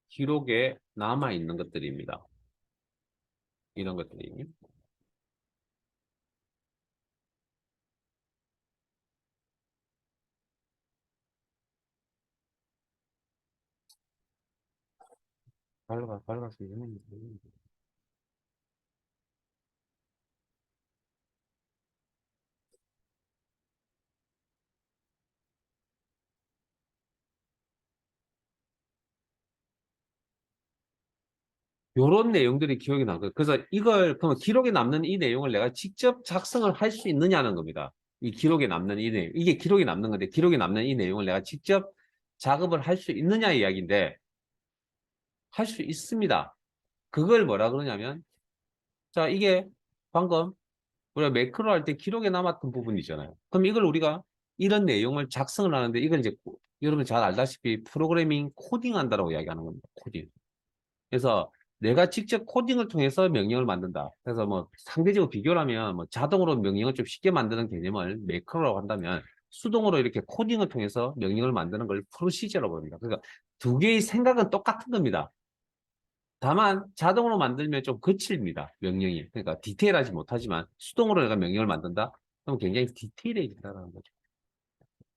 기록에 남아 있는 것들입니다. 이런 것들이. 밝아서 요런 내용들이 기억이 나거든요. 그래서 이걸, 그럼 기록에 남는 이 내용을 내가 직접 작성을 할 수 있느냐는 겁니다. 이 기록에 남는 이 내용. 이게 기록에 남는 건데, 기록에 남는 이 내용을 내가 직접 작업을 할 수 있느냐 이야기인데, 할 수 있습니다. 그걸 뭐라 그러냐면, 자, 이게 방금 우리가 매크로 할 때 기록에 남았던 부분이잖아요. 그럼 이걸 우리가 이런 내용을 작성을 하는데, 이걸 이제 여러분 잘 알다시피 프로그래밍 코딩 한다라고 이야기하는 겁니다. 코딩. 그래서 내가 직접 코딩을 통해서 명령을 만든다. 그래서 뭐 상대적으로 비교를 하면 뭐 자동으로 명령을 좀 쉽게 만드는 개념을 매크로라고 한다면, 수동으로 이렇게 코딩을 통해서 명령을 만드는 걸 프로시저라고 합니다. 그러니까 두 개의 생각은 똑같은 겁니다. 다만 자동으로 만들면 좀 거칠입니다. 명령이. 그러니까 디테일하지 못하지만 수동으로 내가 명령을 만든다? 그럼 굉장히 디테일해진다는 거죠.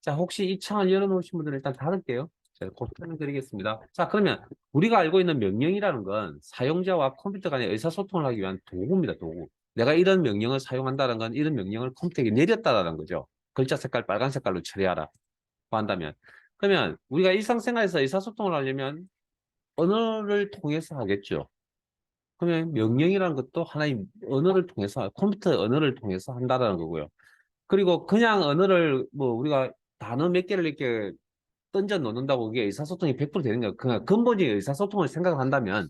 자, 혹시 이 창을 열어놓으신 분들은 일단 닫을게요. 제가 곧 설명드리겠습니다. 자, 그러면 우리가 알고 있는 명령이라는 건 사용자와 컴퓨터 간의 의사소통을 하기 위한 도구입니다, 도구. 내가 이런 명령을 사용한다는 건 이런 명령을 컴퓨터에게 내렸다라는 거죠. 글자 색깔 빨간 색깔로 처리하라. 한다면. 그러면 우리가 일상생활에서 의사소통을 하려면 언어를 통해서 하겠죠. 그러면 명령이라는 것도 하나의 언어를 통해서, 컴퓨터 언어를 통해서 한다는 거고요. 그리고 그냥 언어를 뭐 우리가 단어 몇 개를 이렇게 던져 놓는다고 그게 의사소통이 100% 되는 거예요. 그냥 근본적인 의사소통을 생각한다면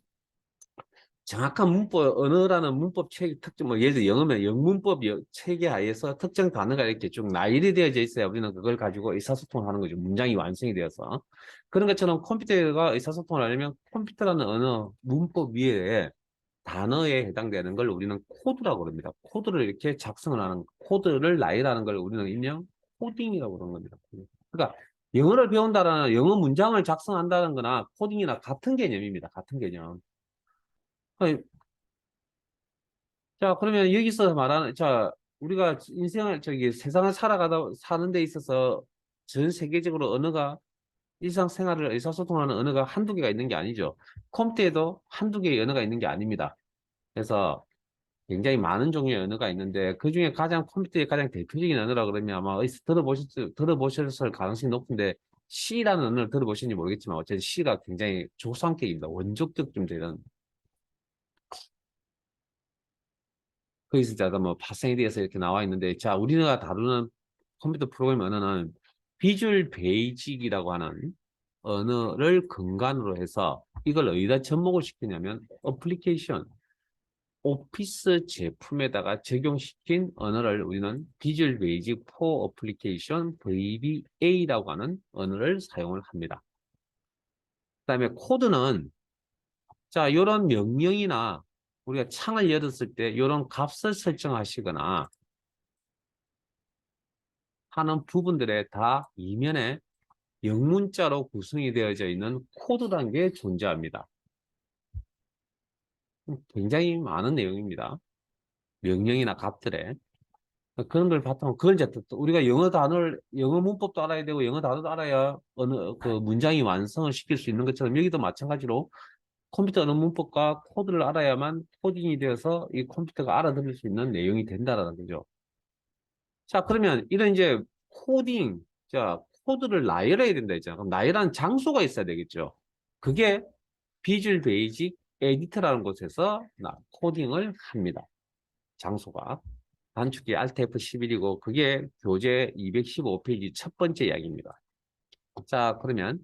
정확한 문법, 언어라는 문법 체계 특정, 뭐 예를 들어 영어면 영문법 체계 하에서 특정 단어가 이렇게 쭉 나열이 되어져 있어야 우리는 그걸 가지고 의사소통을 하는 거죠. 문장이 완성이 되어서. 그런 것처럼 컴퓨터가 의사소통을 하려면 컴퓨터라는 언어, 문법 위에 단어에 해당되는 걸 우리는 코드라고 그럽니다. 코드를 이렇게 작성을 하는, 코드를 나열하는 걸 우리는 일명 코딩이라고 그러는 겁니다. 그러니까 영어를 배운다라는, 영어 문장을 작성한다는 거나 코딩이나 같은 개념입니다. 같은 개념. 자, 그러면 여기서 말하는, 자, 우리가 인생을, 저기 세상을 사는 데 있어서 전 세계적으로 언어가, 일상생활을 의사소통하는 언어가 한두 개가 있는 게 아니죠. 컴퓨터에도 한두 개의 언어가 있는 게 아닙니다. 그래서 굉장히 많은 종류의 언어가 있는데, 그 중에 가장 컴퓨터의 가장 대표적인 언어라 그러면 아마 들어보셨을 가능성이 높은데, C라는 언어를 들어보셨는지 모르겠지만, 어쨌든 C가 굉장히 조상격입니다. 원족격 좀 되는. 거기서 제가 뭐 파생에 대해서 이렇게 나와 있는데, 자, 우리가 다루는 컴퓨터 프로그램 언어는 비주얼 베이직이라고 하는 언어를 근간으로 해서 이걸 어디다 접목을 시키냐면 어플리케이션, 오피스 제품에다가 적용시킨 언어를 우리는 비주얼 베이직 포 어플리케이션 VBA라고 하는 언어를 사용을 합니다. 그다음에 코드는, 자, 이런 명령이나 우리가 창을 열었을 때 이런 값을 설정하시거나 하는 부분들에 다 이면에 영문자로 구성이 되어져 있는 코드라는 게 존재합니다. 굉장히 많은 내용입니다. 명령이나 값들에. 그런 걸 바탕으로, 그걸 이제 또 우리가 영어 단어를, 영어 문법도 알아야 되고, 영어 단어도 알아야 어느, 그 문장이 완성을 시킬 수 있는 것처럼 여기도 마찬가지로 컴퓨터 언어 문법과 코드를 알아야만 코딩이 되어서 이 컴퓨터가 알아들을 수 있는 내용이 된다라는 거죠. 자, 그러면 이런 이제 코딩, 자, 코드를 나열해야 된다 했잖아. 그럼 나열하는 장소가 있어야 되겠죠. 그게 비주얼 베이직 에디터라는 곳에서 코딩을 합니다. 장소가. 단축키 Alt F11이고 그게 교재 215페이지 첫 번째 이야기입니다. 자, 그러면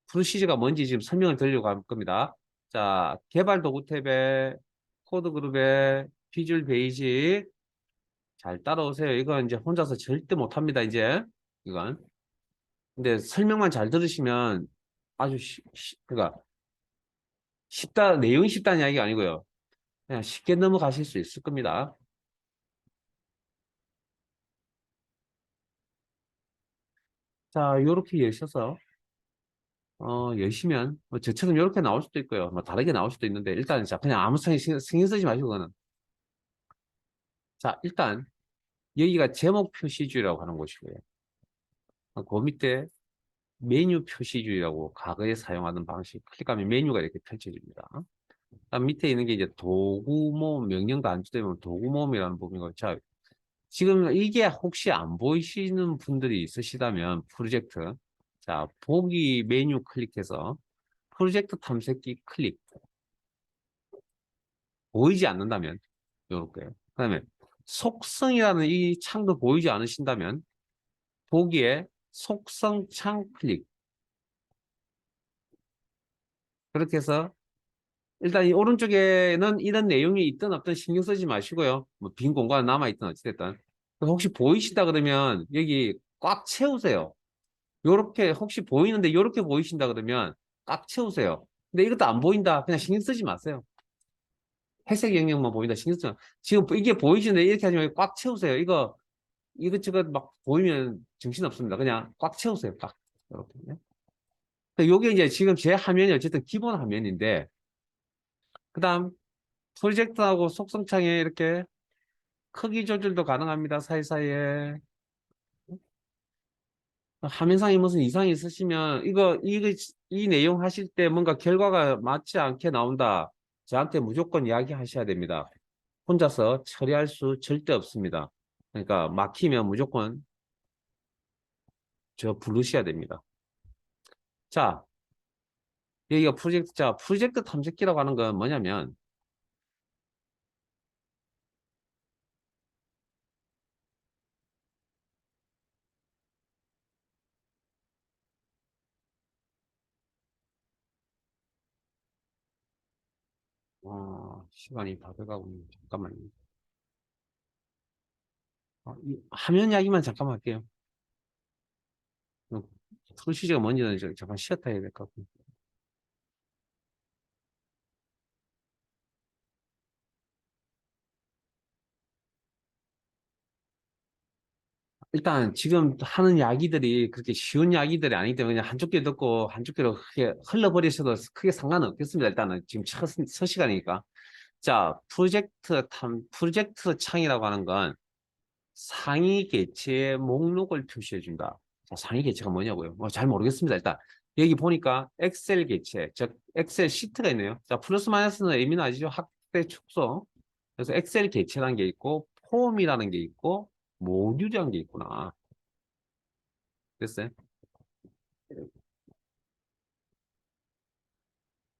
프로시저가 뭔지 지금 설명을 드리려고 할 겁니다. 자, 개발 도구 탭에 코드 그룹에 비주얼 베이직 잘 따라오세요. 이건 이제 혼자서 절대 못합니다. 이제 이건. 근데 설명만 잘 들으시면 아주 그러니까 쉽다 내용이 쉽다는 이야기가 아니고요. 그냥 쉽게 넘어가실 수 있을 겁니다. 자, 요렇게 여셔서 여시면 뭐 저처럼 이렇게 나올 수도 있고요. 뭐 다르게 나올 수도 있는데 일단 자 그냥 아무 신경 쓰지 마시고 그는 자 일단 여기가 제목 표시주의라고 하는 곳이고요. 그 밑에 메뉴 표시주의라고 과거에 사용하던 방식 클릭하면 메뉴가 이렇게 펼쳐집니다. 그다음 밑에 있는 게 이제 도구모음 명령도 안 주되면 도구모음이라는 부분이고 자 지금 이게 혹시 안 보이시는 분들이 있으시다면 프로젝트 자 보기 메뉴 클릭해서 프로젝트 탐색기 클릭 보이지 않는다면 요렇게 그다음에 속성이라는 이 창도 보이지 않으신다면 보기에 속성 창 클릭 그렇게 해서 일단 이 오른쪽에는 이런 내용이 있든 없든 신경 쓰지 마시고요. 뭐 빈 공간 남아있든 어찌됐든. 혹시 보이시다 그러면 여기 꽉 채우세요. 요렇게 혹시 보이는데 요렇게 보이신다 그러면 꽉 채우세요. 근데 이것도 안 보인다. 그냥 신경 쓰지 마세요. 회색 영역만 보인다. 신경 쓰지 마. 지금 이게 보이시는데 이렇게 하지 말고 꽉 채우세요. 이거 이것저것 막 보이면 정신없습니다. 그냥 꽉 채우세요. 꽉. 이렇게. 요게 이제 지금 제 화면이 어쨌든 기본 화면인데 그다음 프로젝트하고 속성창에 이렇게 크기 조절도 가능합니다. 사이사이에. 화면상에 무슨 이상이 있으시면 이 내용 하실 때 뭔가 결과가 맞지 않게 나온다. 저한테 무조건 이야기하셔야 됩니다. 혼자서 처리할 수 절대 없습니다. 그러니까 막히면 무조건 저 부르셔야 됩니다. 자, 여기가 프로젝트 탐색기라고 하는 건 뭐냐면 시간이 다 돼가고 있는데 잠깐만요. 화면 이야기만 잠깐만 할게요. 프로시저가 뭔지는 잠깐 쉬었다 해야 될 것 같고. 일단 지금 하는 이야기들이 그렇게 쉬운 이야기들이 아니기 때문에 그냥 한쪽 귀 듣고 한쪽 귀로 크게 흘러버리셔도 크게 상관은 없겠습니다. 일단은 지금 첫 시간이니까. 자, 프로젝트 창이라고 하는 건 상위 개체의 목록을 표시해 준다. 자, 상위 개체가 뭐냐고요? 잘 모르겠습니다. 일단 여기 보니까 엑셀 개체, 즉 엑셀 시트가 있네요. 자, 플러스 마이너스는 의미는 아시죠? 확대 축소. 그래서 엑셀 개체라는 게 있고 폼이라는 게 있고 모듈이라는 게 있구나. 됐어요?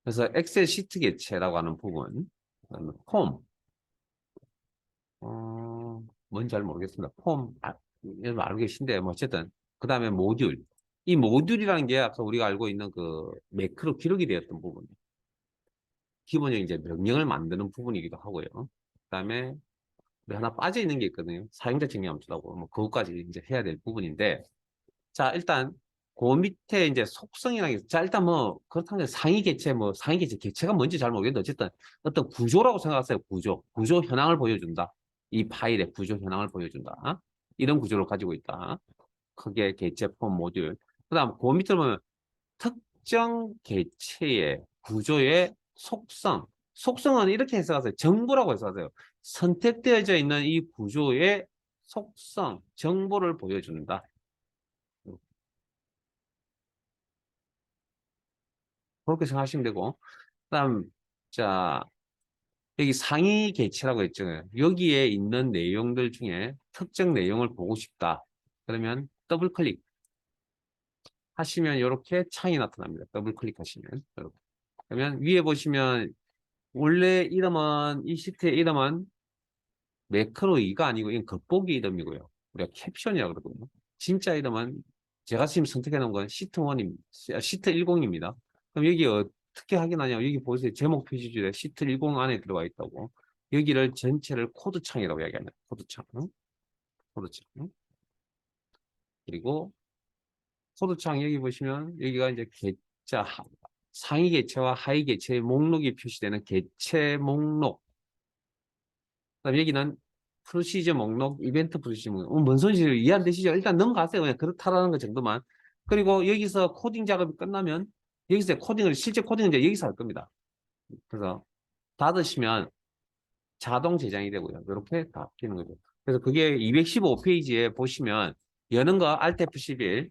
그래서 엑셀 시트 개체라고 하는 부분, 그다음에 폼, 뭔지 잘 모르겠습니다. 여러분 알고 계신데, 뭐 어쨌든 그 다음에 모듈. 이 모듈이라는 게 아까 우리가 알고 있는 그 매크로 기록이 되었던 부분, 기본적인 이제 명령을 만드는 부분이기도 하고요. 그다음에 우리 하나 빠져 있는 게 있거든요. 사용자 증명 함수라고, 뭐 그것까지 이제 해야 될 부분인데, 자, 일단, 그 밑에 이제 속성이라는 게, 자, 일단 뭐, 그렇다면 상위 개체, 개체가 뭔지 잘 모르겠는데, 어쨌든 어떤 구조라고 생각하세요, 구조. 구조 현황을 보여준다. 이 파일의 구조 현황을 보여준다. 이런 구조를 가지고 있다. 크게 개체 폼 모듈. 그 다음, 그 밑에 보면 특정 개체의 구조의 속성. 속성은 이렇게 해석하세요. 정보라고 해석하세요. 선택되어져 있는 이 구조의 속성, 정보를 보여준다. 그렇게 생각하시면 되고, 그다음, 자, 여기 상위 개체라고 했죠. 여기에 있는 내용들 중에 특정 내용을 보고 싶다. 그러면 더블 클릭 하시면 이렇게 창이 나타납니다. 더블 클릭하시면. 이렇게. 그러면 위에 보시면 원래 이름은, 이 시트의 이름은 매크로 2가 아니고 이건 겉보기 이름이고요. 우리가 캡션이라고 그러거든요. 진짜 이름은 제가 지금 선택해 놓은 건 시트1입니다. 시트 10입니다. 그럼 여기 어떻게 확인하냐면 여기 보세요. 제목 표시줄에 시트 10 안에 들어가 있다고. 여기를 전체를 코드창이라고 이야기합니다. 코드창. 코드창. 그리고 코드창 여기 보시면 여기가 이제 자, 상위 객체와 하위 객체의 목록이 표시되는 객체 목록. 그다음 여기는 프로시저 목록, 이벤트 프로시저 목록. 뭔 소리인지 이해 안 되시죠? 일단 넘어가세요. 그냥 그렇다라는 것 정도만. 그리고 여기서 코딩 작업이 끝나면 여기서 코딩을 실제 코딩은 이제 여기서 할 겁니다. 그래서 닫으시면 자동 제장이 되고요. 이렇게 다 되는 거죠. 그래서 그게 215페이지에 보시면 여는 거 Alt F11,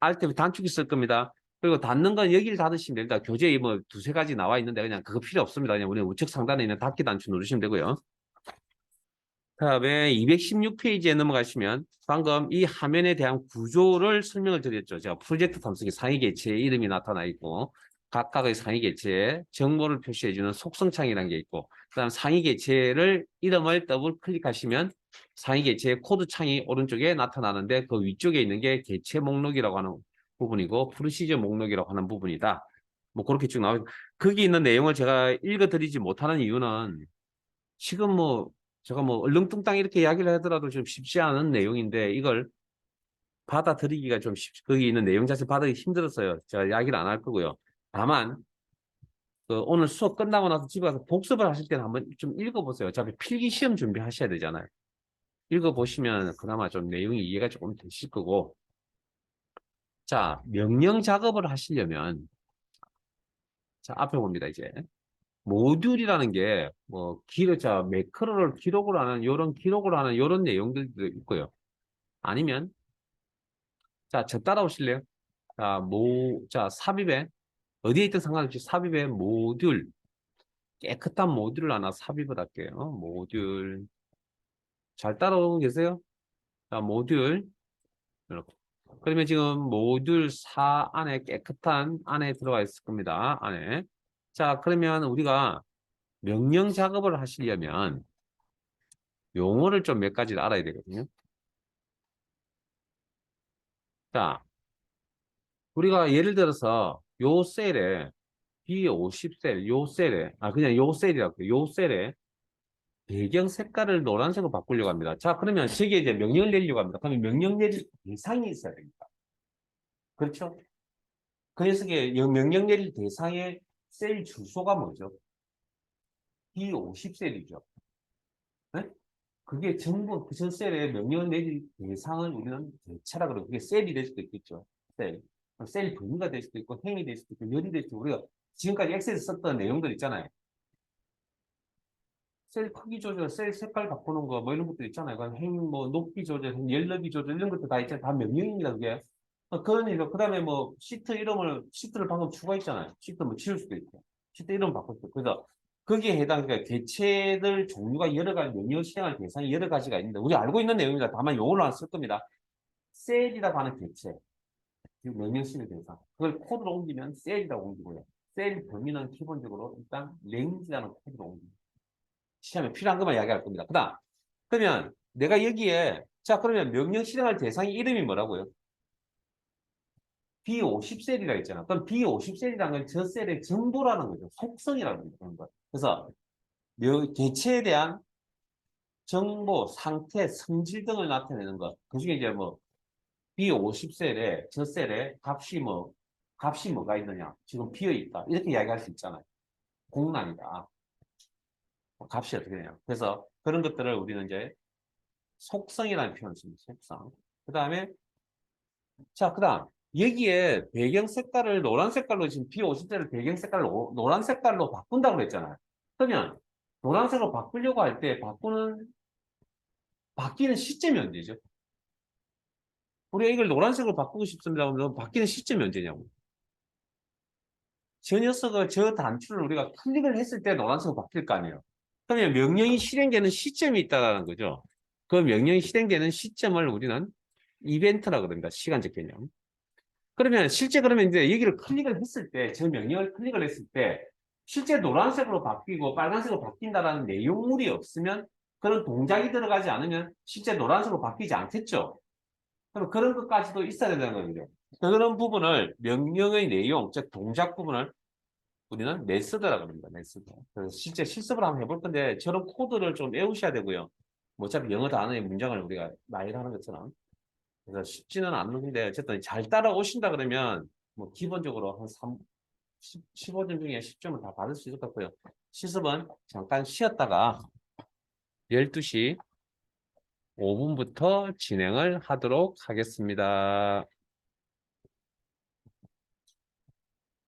Alt F 단축키 쓸 겁니다. 그리고 닫는 건 여기를 닫으시면 됩니다. 교재에 뭐 두세 가지 나와 있는데 그냥 그거 필요 없습니다. 그냥 우리 우측 상단에 있는 닫기 단추 누르시면 되고요. 다음에 216페이지에 넘어가시면 방금 이 화면에 대한 구조를 설명을 드렸죠. 제가 프로젝트 탐색의 상위 객체의 이름이 나타나 있고 각각의 상위 객체에 정보를 표시해주는 속성창이라는 게 있고 그다음 상위 객체를 이름을 더블 클릭하시면 상위 객체의 코드 창이 오른쪽에 나타나는데 그 위쪽에 있는 게 객체 목록이라고 하는 부분이고 프로시저 목록이라고 하는 부분이다. 뭐 그렇게 쭉 나와요. 거기 있는 내용을 제가 읽어드리지 못하는 이유는 지금 뭐 제가 뭐 얼렁뚱땅 이렇게 이야기를 하더라도 좀 쉽지 않은 내용인데 이걸 받아들이기가 좀 거기 있는 내용 자체 받아들이기 힘들었어요. 제가 이야기를 안 할 거고요. 다만 그 오늘 수업 끝나고 나서 집에 가서 복습을 하실 때는 한번 좀 읽어보세요. 어차피 필기 시험 준비하셔야 되잖아요. 읽어보시면 그나마 좀 내용이 이해가 조금 되실 거고 자 명령 작업을 하시려면 자 앞에 봅니다 이제 모듈이라는 게 뭐 자 매크로를 기록을 하는 이런 기록을 하는 이런 내용들도 있고요. 아니면 자, 저 따라오실래요? 자, 삽입에 어디에 있든 상관없이 삽입에 모듈 깨끗한 모듈을 하나 삽입을 할게요. 모듈 잘 따라오고 계세요? 자, 모듈 이렇게. 그러면 지금 모듈 4 안에 깨끗한 안에 들어가 있을 겁니다. 안에. 자, 그러면 우리가 명령 작업을 하시려면 용어를 좀 몇 가지를 알아야 되거든요. 자, 우리가 예를 들어서 요 셀에 B50셀, 요 셀에, 그냥 요 셀이라고 해요. 요 셀에 배경 색깔을 노란색으로 바꾸려고 합니다. 자, 그러면 저기에 이제 명령을 내리려고 합니다. 그러면 명령 내릴 대상이 있어야 됩니다. 그렇죠? 그 녀석의 명령 내릴 대상의 셀 주소가 뭐죠? B50셀이죠. 네? 그게 전부 그 전 셀의 명령을 내릴 대상을 우리는 대체라 그러고 그게 셀이 될 수도 있겠죠. 셀. 셀 분위가 될 수도 있고 행이 될 수도 있고 열이 될 수도 있고 우리가 지금까지 엑셀에서 썼던 내용들 있잖아요. 셀 크기 조절, 셀 색깔 바꾸는 거, 뭐 이런 것도 있잖아요. 뭐, 높이 조절, 열 넓이 조절, 이런 것도 다 있잖아요. 다 명령입니다, 그게. 그런 일, 그 다음에 뭐, 시트를 방금 추가했잖아요. 시트 뭐 지울 수도 있고. 시트 이름 바꿀 수도 있고. 그래서 거기에 해당되니까 개체들 종류가 여러 가지, 명령 실행할 대상이 여러 가지가 있는데, 우리 알고 있는 내용입니다. 다만 용어로 안 쓸 겁니다. 셀이라고 하는 개체, 명령 실행 대상. 그걸 코드로 옮기면 셀이라고 옮기고요. 셀 범위는 기본적으로 일단 랭지라는 코드로 옮깁니다. 시험에 필요한 것만 이야기할 겁니다. 그러면 내가 여기에 자 그러면 명령 실행할 대상의 이름이 뭐라고요? B50셀이라고 했잖아. 그럼 B50셀이라는 건 저 셀의 정보라는 거죠. 속성이라는 거. 그래서 개체에 대한 정보, 상태, 성질 등을 나타내는 것. 그 중에 이제 뭐 B50셀에 저 셀에 값이 뭐가 있느냐. 지금 비어 있다. 이렇게 이야기할 수 있잖아요. 공란이다. 값이 어떻게 되냐. 그래서 그런 것들을 우리는 이제 속성이라는 표현을 씁니다. 속성. 그 다음에, 자, 그 다음, 여기에 배경 색깔을 노란 색깔로 지금 B50대를 배경 색깔로 노란 색깔로 바꾼다고 그랬잖아요. 그러면 노란색으로 바꾸려고 할 때 바뀌는 시점이 언제죠? 우리가 이걸 노란색으로 바꾸고 싶습니다. 그러면 바뀌는 시점이 언제냐고. 저 단추를 우리가 클릭을 했을 때 노란색으로 바뀔 거 아니에요. 그러면 명령이 실행되는 시점이 있다는 거죠. 그 명령이 실행되는 시점을 우리는 이벤트라고 합니다. 시간적 개념. 그러면 이제 여기를 클릭을 했을 때, 저 명령을 클릭을 했을 때, 실제 노란색으로 바뀌고 빨간색으로 바뀐다라는 내용물이 없으면 그런 동작이 들어가지 않으면 실제 노란색으로 바뀌지 않겠죠. 그럼 그런 것까지도 있어야 된다는 거죠. 그런 부분을 명령의 내용, 즉 동작 부분을 우리는 메소드라고 합니다. 메소드. 그래서 실제 실습을 한번 해볼 건데 저런 코드를 좀 외우셔야 되고요. 뭐 어차피 영어 단어의 문장을 우리가 많이 하는 것처럼. 그래서 쉽지는 않는데 어쨌든 잘 따라오신다 그러면 뭐 기본적으로 한 15점 중에 10점은 다 받을 수 있을 것 같고요. 실습은 잠깐 쉬었다가 12시 5분부터 진행을 하도록 하겠습니다.